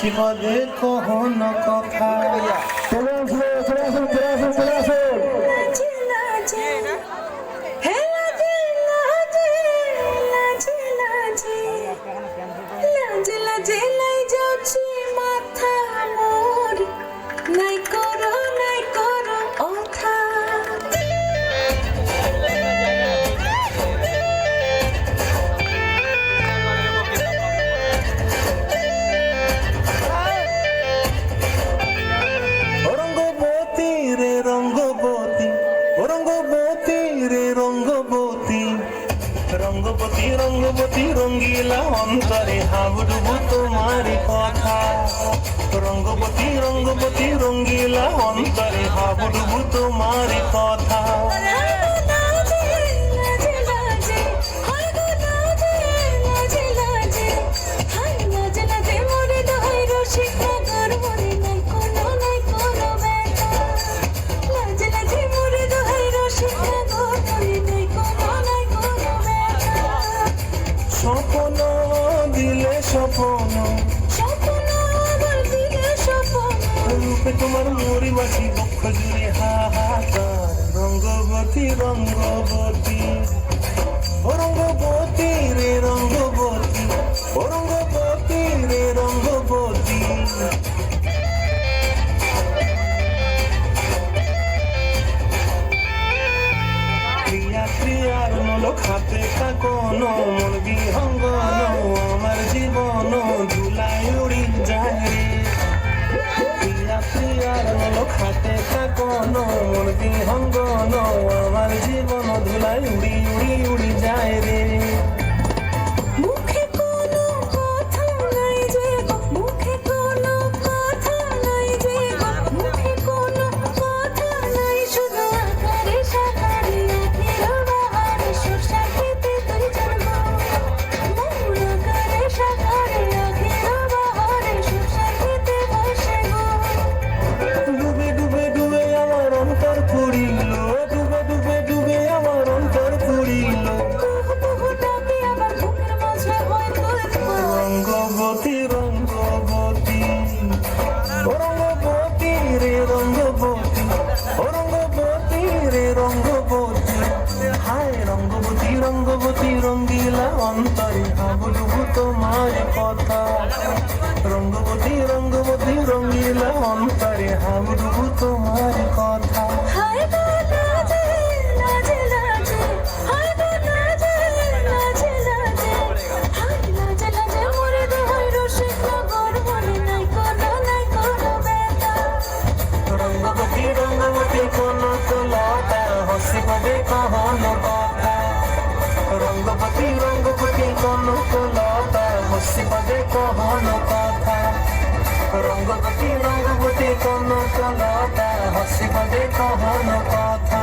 হসিবদে কহন কথা। চলে আসবে, চলে আসুন, চলে আসুন, চলে আসুন। রঙ্গবতী রে রঙ্গবতী, রঙ্গবতী রে রঙ্গবতী, রঙ্গবতী রঙ্গবতী রঙ্গিলা অন্তরে হাবুডুবু তোমার কথা। রঙ্গবতী রঙ্গবতী রঙ্গিলা অন্তরে হাবুডুবু তোমার কথা। স্বপ্ন দিলে স্বপ্ন, রূপে তোমার মরি বাসি বক্ষ জুড়ে হাহাকার। রঙ্গবতী রঙ্গবতী, ও রঙ্গবতী রে রঙ্গবতী, ও রঙ্গবতী রে রঙ্গবতী। ক্রিয়া ক্রিয়ার মূলক হাতে কাকন, মন বিহঙ্গন আমার জীবন ধুলায় উড়ি যায় রে। ক্রিয়া ক্রিয়ার মূলক হাতে কাকন, মন বিহঙ্গন আমার জীবন ধুলায় উড়ি উড়ি উড়ি যায় রে। ডুবে ডুবে ডুবে আমার অন্তর পুরিল, ডুবে ডুবে ডুবে আমার অন্তর পুরিল। রঙ্গবতী রঙ্গবতী, ও রঙ্গবতী রে রঙ্গবতী, ও রঙ্গবতী রে রঙ্গবতী। হায় রঙ্গবতী রঙ্গবতী রঙ্গিলা অন্তরে হাবুডুবু তোমার কথা। রঙ্গবতী রঙ্গবতী রঙ্গিলা অন্তরে হাবুডুবু তোমার কথা। রঙ্গবতী রঙ্গবতী কোন তোলতা হসিবদে কহন কথা। রঙ্গবতী রঙ্গবতী কোন তোলতা হসিবদে কহন কথা। রঙ্গবতী রঙ্গবতী কোন তোলতা হসিবদে কহন কথা।